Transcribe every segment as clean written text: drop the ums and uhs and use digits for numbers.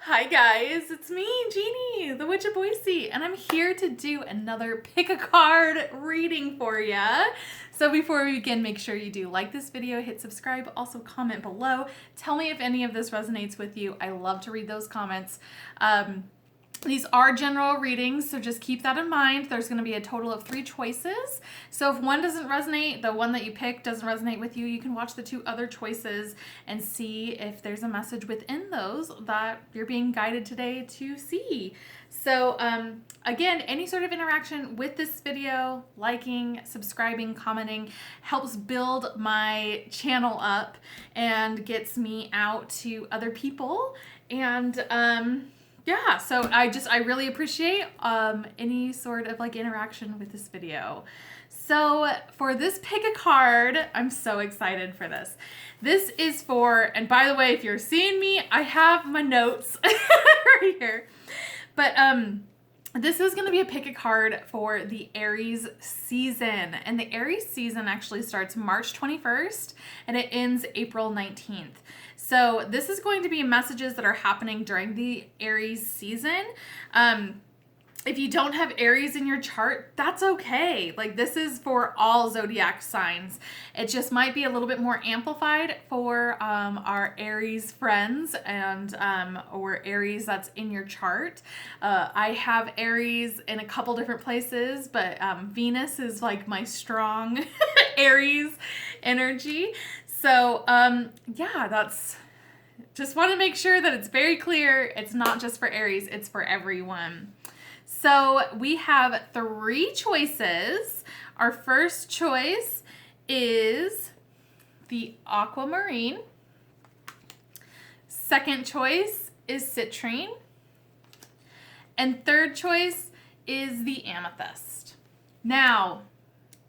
Hi guys, it's me, Jeannie, the Witch of Boise, and I'm here to do another pick a card reading for ya. So before we begin, make sure you do like this video, hit subscribe, also comment below. Tell me if any of this resonates with you. I love to read those comments. These are general readings, so just keep that in mind. There's going to be a total of 3 choices. So if one doesn't resonate, the one that you pick doesn't resonate with you, you can watch the 2 other choices and see if there's a message within those that you're being guided today to see. So again, any sort of interaction with this video, liking, subscribing, commenting, helps build my channel up and gets me out to other people. And yeah, so I really appreciate any sort of like interaction with this video. So for this pick a card, I'm so excited for this. This is for, and by the way, if you're seeing me, I have my notes right here. But this is going to be a pick a card for the Aries season. And the Aries season actually starts March 21st and it ends April 19th. So this is going to be messages that are happening during the Aries season. If you don't have Aries in your chart, that's okay. Like, this is for all zodiac signs. It just might be a little bit more amplified for our Aries friends and or Aries that's in your chart. I have Aries in a couple different places, but Venus is like my strong Aries energy. So yeah, that's just want to make sure that it's very clear. It's not just for Aries, it's for everyone. So we have 3 choices. Our first choice is the Aquamarine. Second choice is Citrine. And third choice is the Amethyst. Now,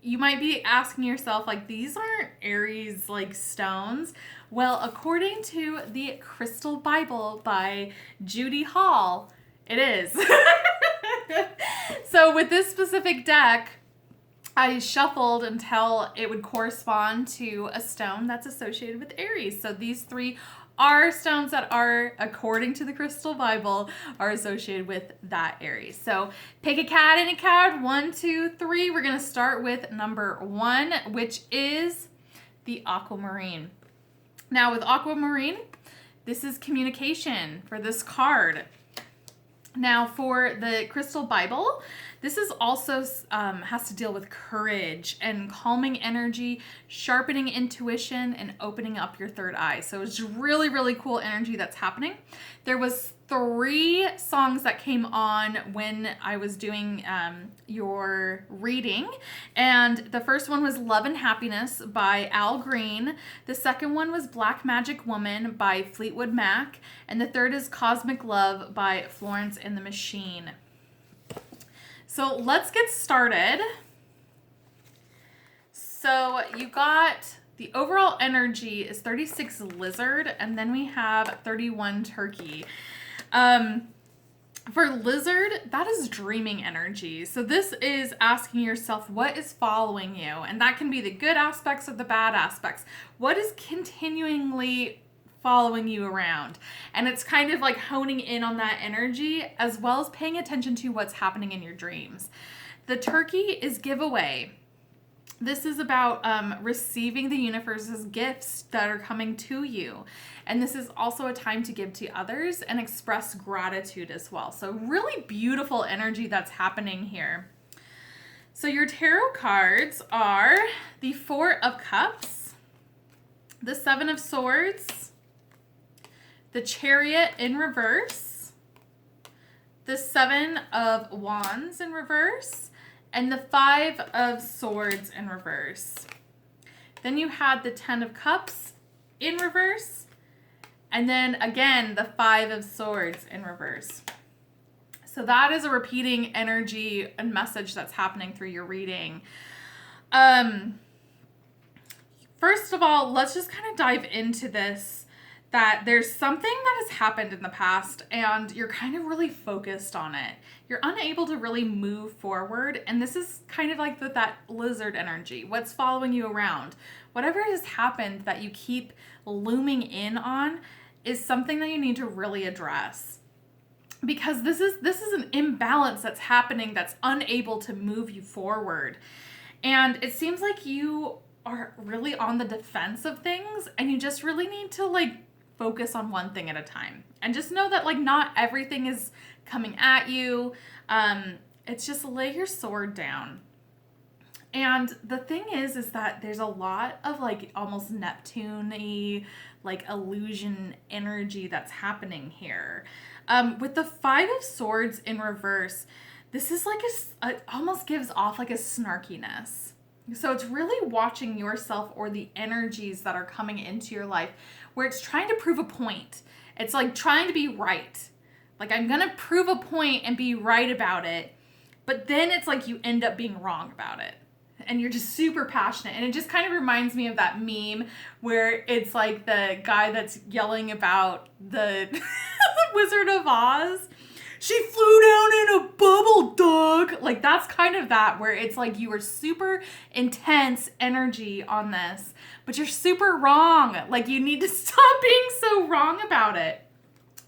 you might be asking yourself, like, these aren't Aries like stones. Well, according to the Crystal Bible by Judy Hall, it is. So with this specific deck, I shuffled until it would correspond to a stone that's associated with Aries. So these 3 are stones that are, according to the Crystal Bible, are associated with that Aries. So pick a cat, any card, 1, 2, 3. We're going to start with number 1, which is the Aquamarine. Now with Aquamarine, this is communication for this card. Now for the Crystal Bible, this is also has to deal with courage and calming energy, sharpening intuition, and opening up your third eye. So it's really, really cool energy that's happening. There was 3 songs that came on when I was doing your reading. And the first one was Love and Happiness by Al Green. The second one was Black Magic Woman by Fleetwood Mac. And the third is Cosmic Love by Florence and the Machine. So let's get started. So you got the overall energy is 36 lizard, and then we have 31 turkey. For lizard, that is dreaming energy. So this is asking yourself what is following you, and that can be the good aspects or the bad aspects. What is continually following you around? And it's kind of like honing in on that energy as well as paying attention to what's happening in your dreams. The turkey is giveaway. This is about receiving the universe's gifts that are coming to you. And this is also a time to give to others and express gratitude as well. So really beautiful energy that's happening here. So your tarot cards are the 4 of Cups, the 7 of Swords, the Chariot in reverse, the 7 of Wands in reverse, and the 5 of Swords in reverse. Then you had the 10 of Cups in reverse, and then again the 5 of Swords in reverse. So that is a repeating energy and message that's happening through your reading. First of all, let's just kind of dive into this, that there's something that has happened in the past and you're kind of really focused on it. You're unable to really move forward. And this is kind of like that lizard energy. What's following you around? Whatever has happened that you keep looming in on is something that you need to really address. because this is an imbalance that's happening that's unable to move you forward. And it seems like you are really on the defense of things, and you just really need to like focus on one thing at a time. And just know that like not everything is coming at you. It's just lay your sword down. And the thing is that there's a lot of like almost Neptune-y, like illusion energy that's happening here. With the Five of Swords in reverse, this is like it almost gives off like a snarkiness. So it's really watching yourself or the energies that are coming into your life where it's trying to prove a point. It's like trying to be right. Like, I'm going to prove a point and be right about it. But then it's like you end up being wrong about it. And you're just super passionate. And it just kind of reminds me of that meme where it's like the guy that's yelling about the Wizard of Oz. She flew down in a bubble, dog. Like, that's kind of that, where it's like you are super intense energy on this, but you're super wrong. Like, you need to stop being so wrong about it.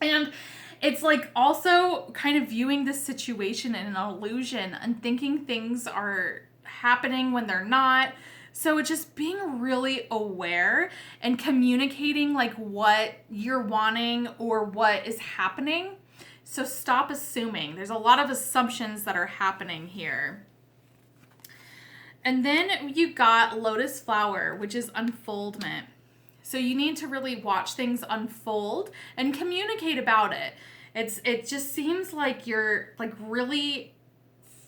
And it's like also kind of viewing this situation in an illusion and thinking things are happening when they're not. So it's just being really aware and communicating like what you're wanting or what is happening. So stop assuming. There's a lot of assumptions that are happening here. And then you got Lotus Flower, which is unfoldment. So you need to really watch things unfold and communicate about it. It just seems like you're like really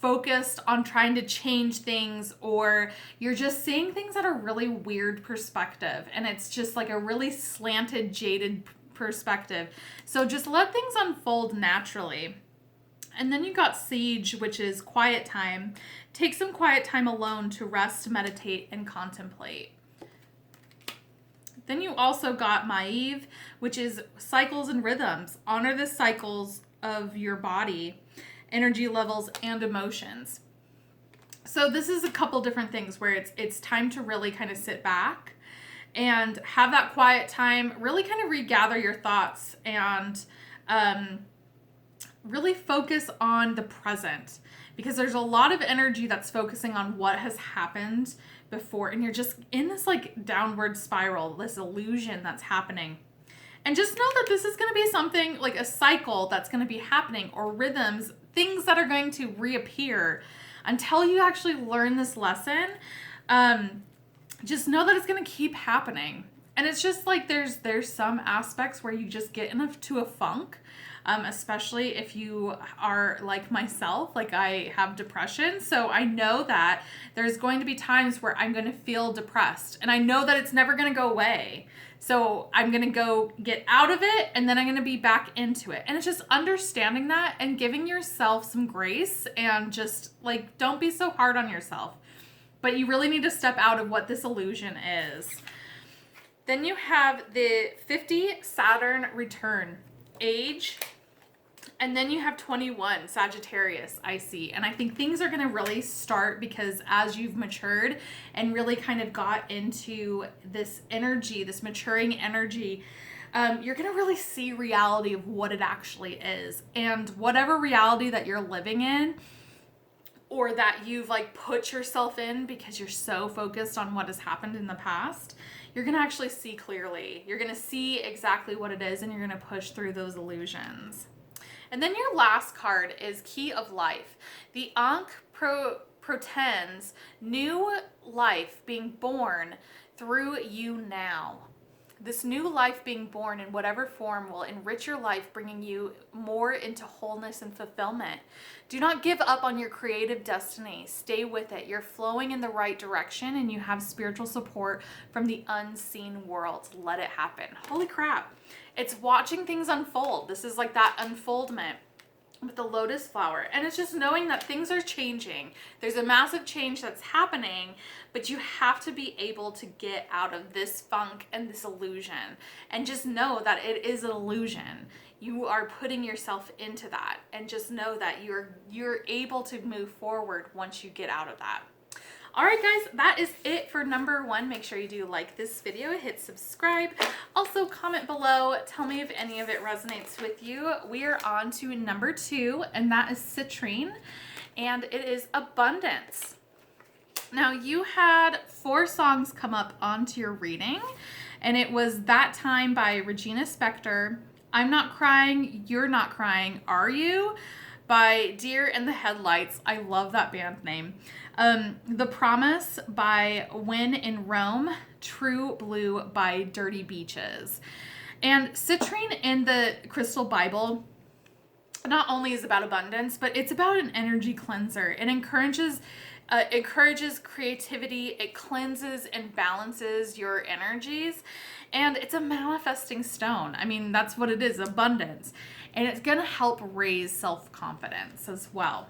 focused on trying to change things, or you're just seeing things at a really weird perspective, and it's just like a really slanted, jaded perspective. So just let things unfold naturally. And then you got Sage, which is quiet time. Take some quiet time alone to rest, meditate, and contemplate. Then you also got Maeve, which is cycles and rhythms. Honor the cycles of your body, energy levels, and emotions. So this is a couple different things where it's time to really kind of sit back and have that quiet time, really kind of regather your thoughts and really focus on the present, because there's a lot of energy that's focusing on what has happened before, and you're just in this like downward spiral, this illusion that's happening. And just know that this is going to be something like a cycle that's going to be happening, or rhythms, things that are going to reappear until you actually learn this lesson. Just know that it's going to keep happening. And it's just like there's some aspects where you just get into a funk, especially if you are like myself, like I have depression. So I know that there's going to be times where I'm going to feel depressed, and I know that it's never going to go away. So I'm going to go get out of it, and then I'm going to be back into it. And it's just understanding that and giving yourself some grace, and just like, don't be so hard on yourself. But you really need to step out of what this illusion is. Then you have the 50 Saturn return, age, and then you have 21 Sagittarius, I see. And I think things are going to really start, because as you've matured and really kind of got into this energy, this maturing energy, you're going to really see reality of what it actually is. And whatever reality that you're living in, or that you've like put yourself in because you're so focused on what has happened in the past, you're going to actually see clearly. You're going to see exactly what it is, and you're going to push through those illusions. And then your last card is Key of Life. The Ankh portends new life being born through you now. This new life being born in whatever form will enrich your life, bringing you more into wholeness and fulfillment. Do not give up on your creative destiny. Stay with it. You're flowing in the right direction, and you have spiritual support from the unseen world. Let it happen. Holy crap. It's watching things unfold. This is like that unfoldment with the lotus flower. And it's just knowing that things are changing. There's a massive change that's happening, but you have to be able to get out of this funk and this illusion. And just know that it is an illusion. You are putting yourself into that. And just know that you're able to move forward once you get out of that. All right, guys, that is it for number 1. Make sure you do like this video, hit subscribe. Also, comment below. Tell me if any of it resonates with you. We are on to number 2, and that is Citrine, and it is abundance. Now, you had 4 songs come up onto your reading, and it was That Time by Regina Spektor, I'm Not Crying, You're Not Crying, Are You? By Deer in the Headlights. I love that band name. The Promise by When in Rome, True Blue by Dirty Beaches. And Citrine in the Crystal Bible not only is about abundance, but it's about an energy cleanser. It encourages creativity. It cleanses and balances your energies. And it's a manifesting stone. I mean, that's what it is, abundance. And it's going to help raise self-confidence as well.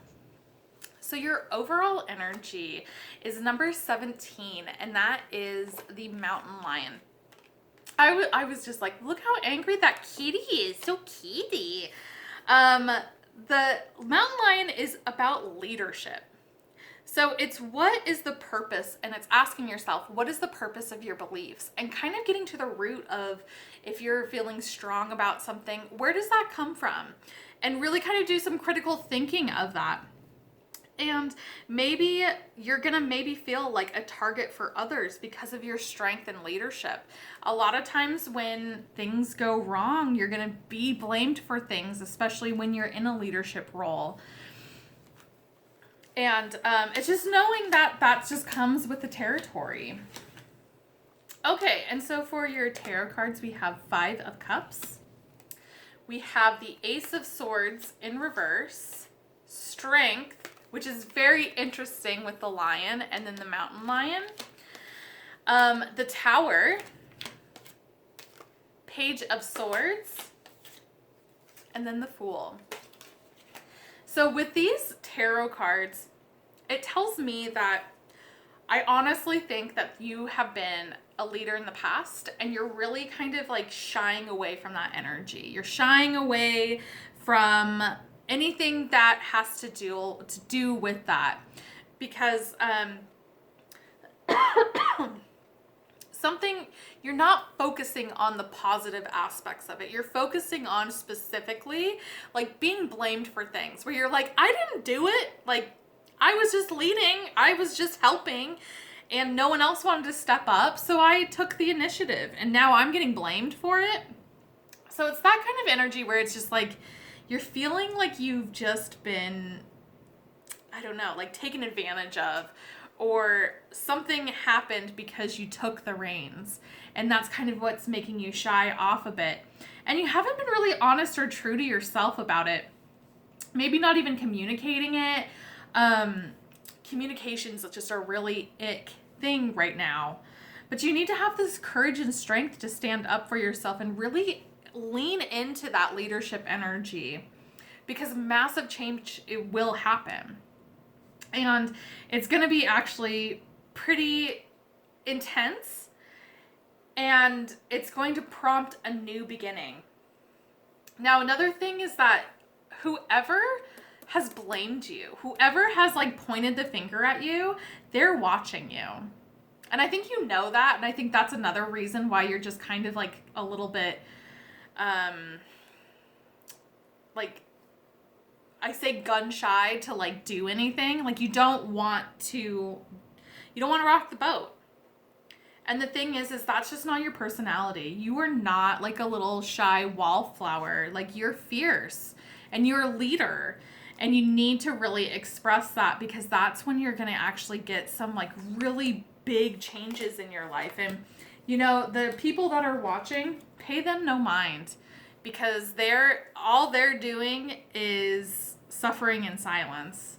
So your overall energy is number 17, and that is the mountain lion. I was just like, look how angry that kitty is. So kitty. The mountain lion is about leadership. So it's what is the purpose, and it's asking yourself, what is the purpose of your beliefs? And kind of getting to the root of, if you're feeling strong about something, where does that come from? And really kind of do some critical thinking of that. And maybe you're going to feel like a target for others because of your strength and leadership. A lot of times when things go wrong, you're going to be blamed for things, especially when you're in a leadership role. And it's just knowing that that just comes with the territory. Okay, and so for your tarot cards, we have 5 of Cups. We have the Ace of Swords in reverse, Strength, which is very interesting with the lion, and then the mountain lion. The Tower, Page of Swords, and then the Fool. So with these tarot cards, it tells me that I honestly think that you have been a leader in the past, and you're really kind of like shying away from that energy. You're shying away from anything that has to do with that, because you're not focusing on the positive aspects of it. You're focusing on specifically like being blamed for things where you're like, I didn't do it. Like, I was just leading, I was just helping, and no one else wanted to step up. So I took the initiative, and now I'm getting blamed for it. So it's that kind of energy where it's just like, you're feeling like you've just been, I don't know, like taken advantage of, or something happened because you took the reins, and that's kind of what's making you shy off a bit. And you haven't been really honest or true to yourself about it. Maybe not even communicating it. Communication's just a really ick thing right now. But you need to have this courage and strength to stand up for yourself and really lean into that leadership energy, because massive change, it will happen. And it's going to be actually pretty intense, and it's going to prompt a new beginning. Now, another thing is that whoever has blamed you, whoever has like pointed the finger at you, they're watching you. And I think you know that, and I think that's another reason why you're just kind of like a little bit like, I say gun shy to like do anything. Like, you don't want to rock the boat. And the thing is that's just not your personality. You are not like a little shy wallflower. Like, you're fierce and you're a leader, and you need to really express that, because that's when you're going to actually get some like really big changes in your life. And you know, the people that are watching, pay them no mind, because all they're doing is suffering in silence.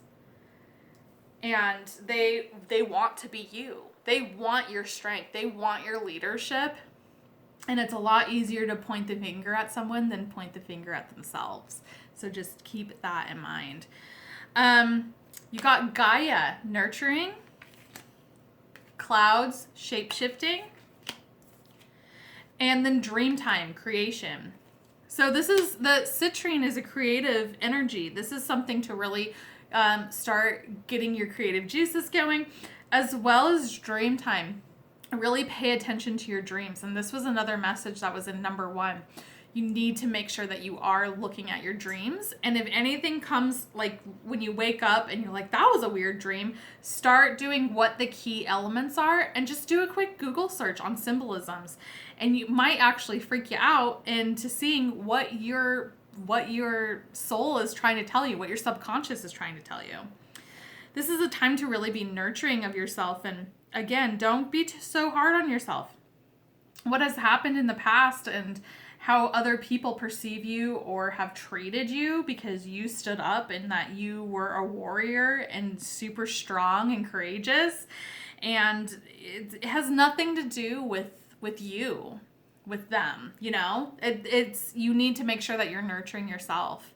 And they want to be you. They want your strength. They want your leadership. And it's a lot easier to point the finger at someone than point the finger at themselves. So just keep that in mind. You got Gaia, nurturing, clouds, shape-shifting, and then Dreamtime, creation. So the Citrine is a creative energy. This is something to really start getting your creative juices going. as well as dream time. Really pay attention to your dreams. And this was another message that was in number 1. You need to make sure that you are looking at your dreams. And if anything comes, like when you wake up and you're like, that was a weird dream, start doing what the key elements are and just do a quick Google search on symbolisms. And you might actually freak you out into seeing what your soul is trying to tell you, what your subconscious is trying to tell you. This is a time to really be nurturing of yourself. And again, don't be so hard on yourself. What has happened in the past and how other people perceive you or have treated you because you stood up and that you were a warrior and super strong and courageous. And it has nothing to do with you, with them, you know? It's you need to make sure that you're nurturing yourself.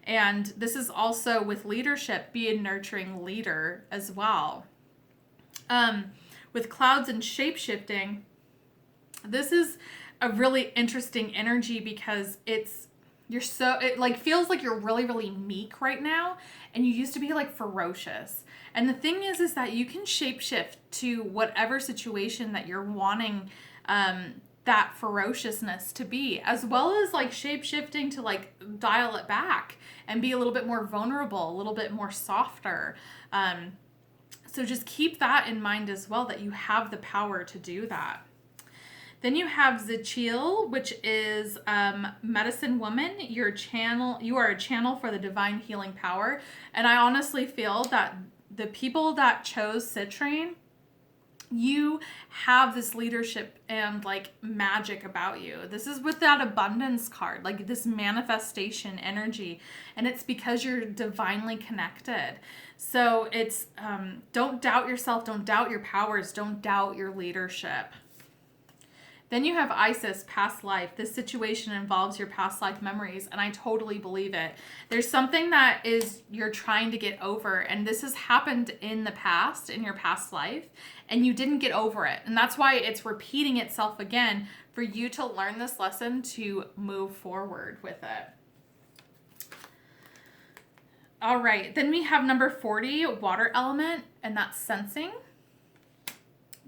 And this is also with leadership, be a nurturing leader as well. With clouds and shape-shifting, this is a really interesting energy because it like feels like you're really, really meek right now, and you used to be like ferocious. And the thing is that you can shapeshift to whatever situation that you're wanting that ferociousness to be, as well as like shapeshifting to like dial it back and be a little bit more vulnerable, a little bit more softer. So just keep that in mind as well, that you have the power to do that. Then you have Zichil, which is medicine woman. You are a channel for the divine healing power. And I honestly feel that the people that chose Citrine, you have this leadership and like magic about you. This is with that abundance card, like this manifestation energy. And it's because you're divinely connected. So it's, don't doubt yourself. Don't doubt your powers. Don't doubt your leadership. Then you have Isis, past life. This situation involves your past life memories, and I totally believe it. There's something that you're trying to get over, and this has happened in the past, in your past life, and you didn't get over it. And that's why it's repeating itself again for you to learn this lesson to move forward with it. All right, then we have number 40, water element, and that's sensing.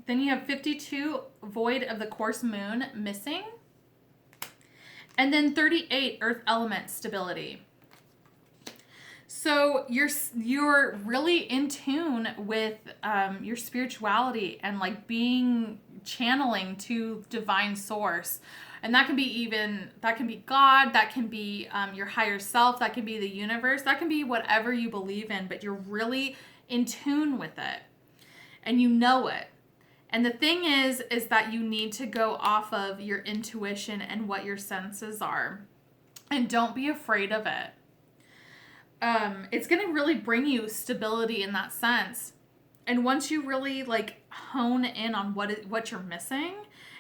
Then you have 52, void of the course moon, missing. And then 38, earth element, stability. So you're really in tune with your spirituality and like channeling to divine source. And that can be God, that can be your higher self, that can be the universe, that can be whatever you believe in, but you're really in tune with it and you know it. And the thing is that you need to go off of your intuition and what your senses are. And don't be afraid of it. It's going to really bring you stability in that sense. And once you really like hone in on what you're missing,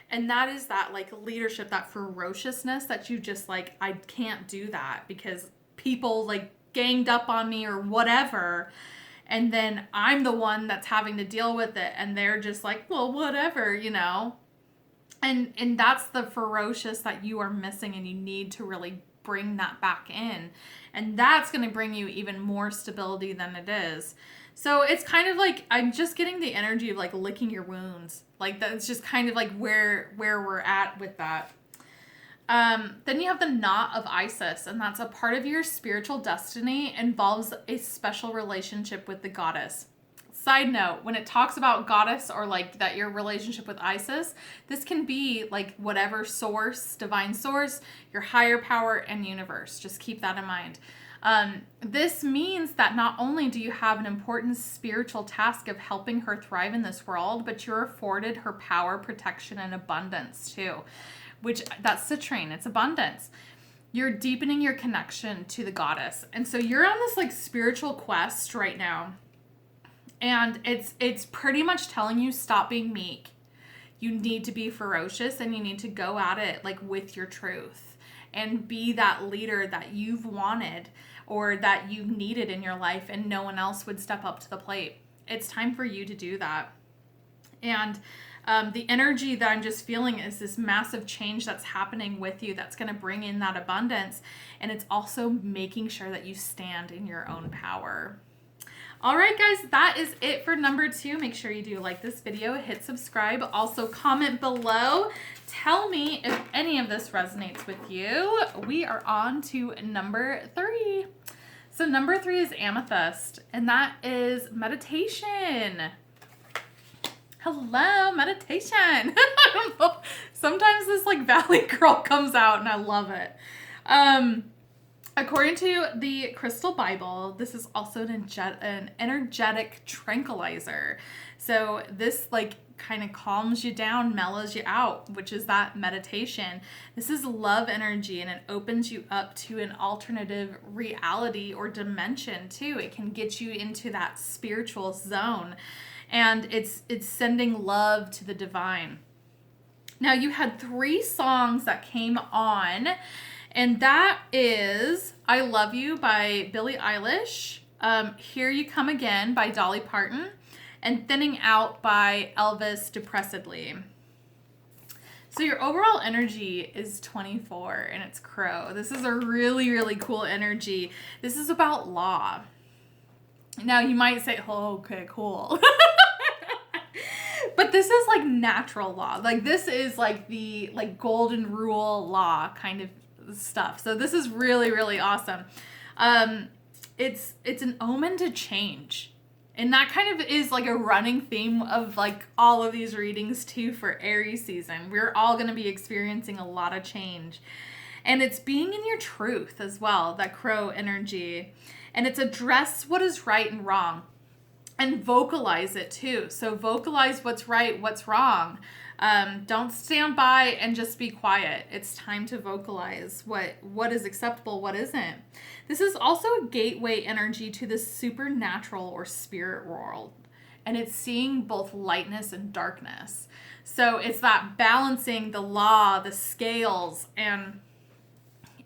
and that is that like leadership, that ferociousness that you just like, I can't do that because people like ganged up on me or whatever. And then I'm the one that's having to deal with it. And they're just like, well, whatever, you know. And that's the ferocious that you are missing. And you need to really bring that back in. And that's going to bring you even more stability than it is. So it's kind of like, I'm just getting the energy of like licking your wounds. Like that's just kind of like where we're at with that. Then you have the knot of Isis, and that's a part of your spiritual destiny, involves a special relationship with the goddess. Side note, when it talks about goddess or like that your relationship with Isis, this can be like whatever source, divine source, your higher power and universe. Just keep that in mind. This means that not only do you have an important spiritual task of helping her thrive in this world, but you're afforded her power, protection, and abundance too. Which that's Citrine, it's abundance. You're deepening your connection to the goddess. And so you're on this like spiritual quest right now. And it's pretty much telling you stop being meek. You need to be ferocious and you need to go at it like with your truth and be that leader that you've wanted or that you needed in your life and no one else would step up to the plate. It's time for you to do that. And the energy that I'm just feeling is this massive change that's happening with you that's going to bring in that abundance. And it's also making sure that you stand in your own power. All right, guys, that is it for number 2. Make sure you do like this video, hit subscribe. Also, comment below. Tell me if any of this resonates with you. We are on to number 3. So number 3 is Amethyst, and that is meditation. Hello, meditation. I don't know. Sometimes this like Valley Girl comes out and I love it. According to the Crystal Bible, this is also an energetic tranquilizer. So this like kind of calms you down, mellows you out, which is that meditation. This is love energy, and it opens you up to an alternative reality or dimension too. It can get you into that spiritual zone, and it's sending love to the divine. Now, you had 3 songs that came on, and that is I Love You by Billie Eilish, Here You Come Again by Dolly Parton, and Thinning Out by Elvis Depressedly. So your overall energy is 24, and it's Crow. This is a really, really cool energy. This is about law. Now, you might say, oh, okay, cool. But this is like natural law. Like this is like the like golden rule law kind of stuff. So this is really, really awesome. It's an omen to change. And that kind of is like a running theme of like all of these readings too for Aries season. We're all going to be experiencing a lot of change. And it's being in your truth as well, that Crow energy. And it's address what is right and wrong. And vocalize it too. So vocalize what's right, what's wrong. Don't stand by and just be quiet. It's time to vocalize what is acceptable, what isn't. This is also a gateway energy to the supernatural or spirit world. And it's seeing both lightness and darkness. So it's that balancing the law, the scales, and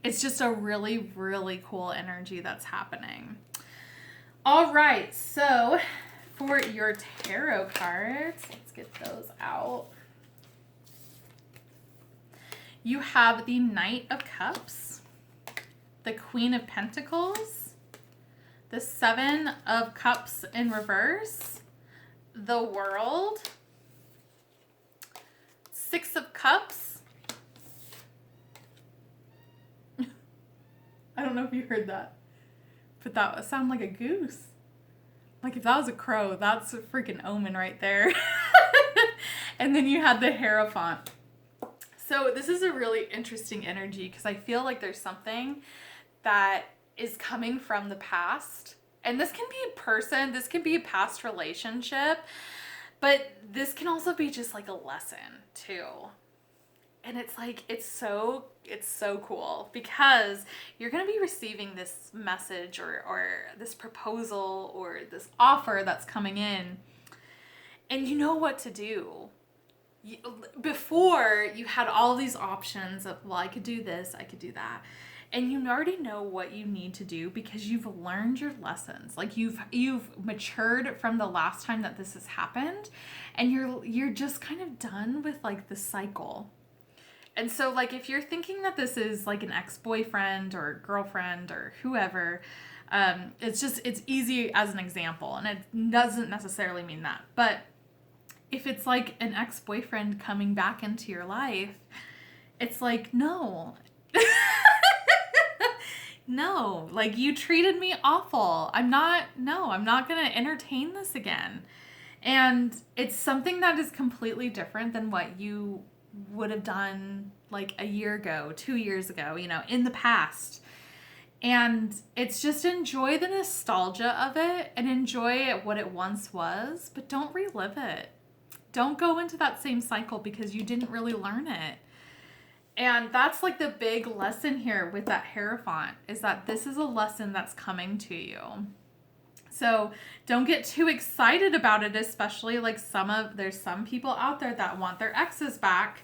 it's just a really, really cool energy that's happening. All right, so for your tarot cards, let's get those out. You have the Knight of Cups, the Queen of Pentacles, the 7 of Cups in reverse, the World, 6 of Cups. I don't know if you heard that. But that sounded like a goose. Like if that was a crow, that's a freaking omen right there. And then you had the Hierophant. So this is a really interesting energy because I feel like there's something that is coming from the past. And this can be a person, this can be a past relationship, but this can also be just like a lesson too. And it's like, it's so cool because you're going to be receiving this message or this proposal or this offer that's coming in, and you know what to do. Before, you had all these options of, well, I could do this, I could do that. And you already know what you need to do because you've learned your lessons. Like you've matured from the last time that this has happened, and you're just kind of done with like the cycle. And so, like, if you're thinking that this is, like, an ex-boyfriend or girlfriend or whoever, it's easy as an example, and it doesn't necessarily mean that. But if it's, like, an ex-boyfriend coming back into your life, it's like, no. No. Like, you treated me awful. I'm not going to entertain this again. And it's something that is completely different than what you would have done like a year ago, 2 years ago, you know, in the past. And it's just enjoy the nostalgia of it and enjoy what it once was, but don't relive it. Don't go into that same cycle because you didn't really learn it. And that's like the big lesson here with that Hierophant, is that this is a lesson that's coming to you. So don't get too excited about it, especially like there's some people out there that want their exes back,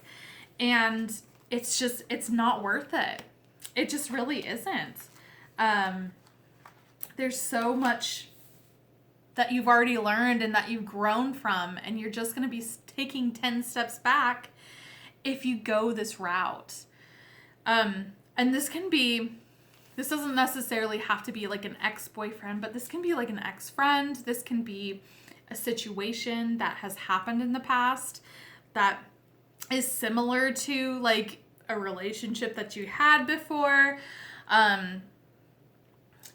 and it's not worth it. It just really isn't. There's so much that you've already learned and that you've grown from, and you're just going to be taking 10 steps back if you go this route. And this can be This doesn't necessarily have to be like an ex-boyfriend, but this can be like an ex-friend. This can be a situation that has happened in the past that is similar to like a relationship that you had before.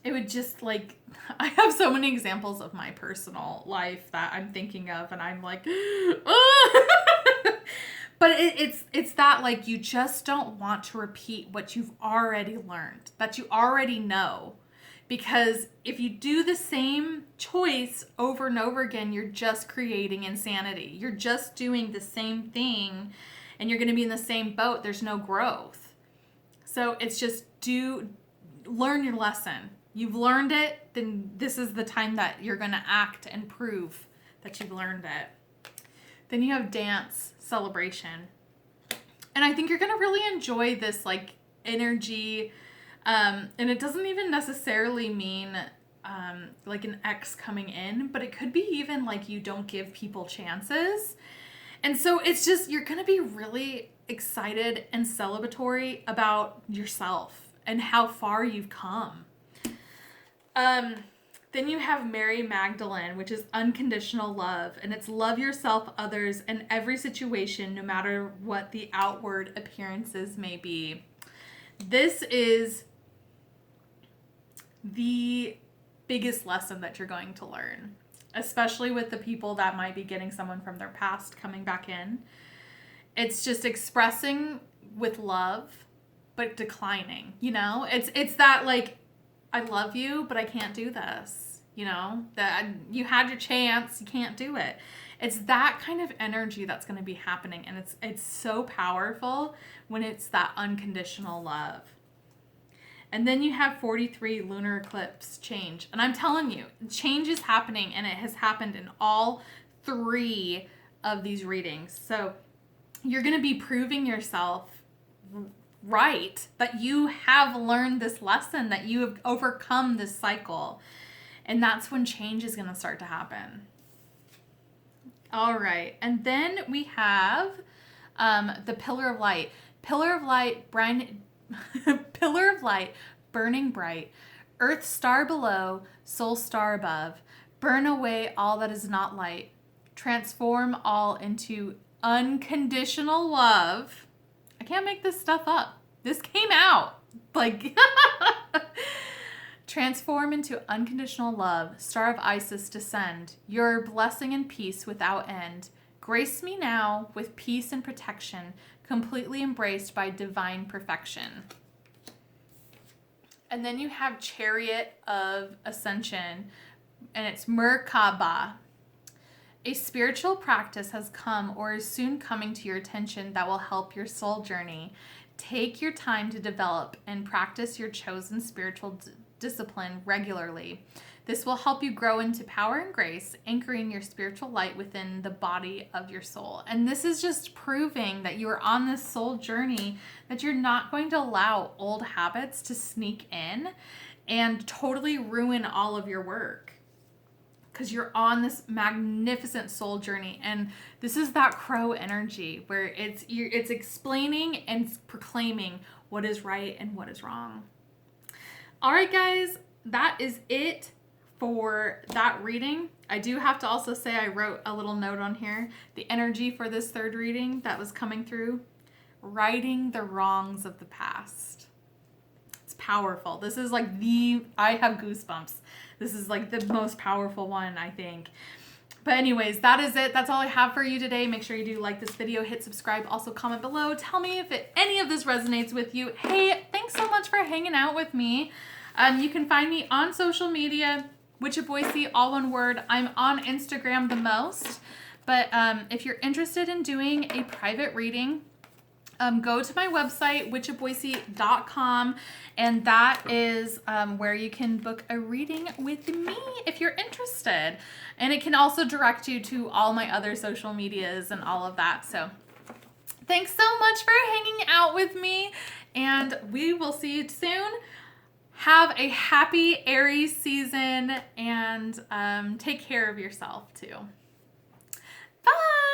It would just like, I have so many examples of my personal life that I'm thinking of, and I'm like, but it's that like you just don't want to repeat what you've already learned, that you already know. Because if you do the same choice over and over again, you're just creating insanity. You're just doing the same thing and you're going to be in the same boat. There's no growth. So it's just learn your lesson. You've learned it, then this is the time that you're going to act and prove that you've learned it. Then you have dance, celebration. And I think you're going to really enjoy this like energy. And it doesn't even necessarily mean like an ex coming in, but it could be even like you don't give people chances. And so it's just, you're going to be really excited and celebratory about yourself and how far you've come. Then you have Mary Magdalene, which is unconditional love, and it's love yourself, others, and every situation, no matter what the outward appearances may be. This is the biggest lesson that you're going to learn, especially with the people that might be getting someone from their past coming back in. It's just expressing with love, but declining, you know? It's that like, I love you, but I can't do this, you know? That you had your chance, you can't do it. It's that kind of energy that's going to be happening, and it's so powerful when it's that unconditional love. And then you have 43 lunar eclipse change. And I'm telling you, change is happening, and it has happened in all 3 of these readings. So you're going to be proving yourself right, that you have learned this lesson, that you have overcome this cycle. And that's when change is going to start to happen. All right. And then we have the pillar of light. Pillar of light, pillar of light, burning bright, earth star below, soul star above, burn away all that is not light, transform all into unconditional love. I can't make this stuff up. This came out. Like, transform into unconditional love, star of Isis descend, your blessing and peace without end. Grace me now with peace and protection, completely embraced by divine perfection. And then you have Chariot of Ascension, and it's Merkaba. A spiritual practice has come or is soon coming to your attention that will help your soul journey. Take your time to develop and practice your chosen spiritual discipline regularly. This will help you grow into power and grace, anchoring your spiritual light within the body of your soul. And this is just proving that you are on this soul journey, that you're not going to allow old habits to sneak in and totally ruin all of your work. Because you're on this magnificent soul journey. And this is that crow energy where it's explaining and proclaiming what is right and what is wrong. All right, guys, that is it for that reading. I do have to also say I wrote a little note on here. The energy for this third reading that was coming through, righting the wrongs of the past. It's powerful. This is like I have goosebumps. This is like the most powerful one, I think. But anyways, that is it. That's all I have for you today. Make sure you do like this video, hit subscribe, also comment below. Tell me if any of this resonates with you. Hey, thanks so much for hanging out with me. You can find me on social media, Witch of Boise, all one word. I'm on Instagram the most. But if you're interested in doing a private reading, go to my website, witchofboise.com, and that is where you can book a reading with me if you're interested. And it can also direct you to all my other social medias and all of that. So thanks so much for hanging out with me, and we will see you soon. Have a happy Aries season, and take care of yourself too. Bye!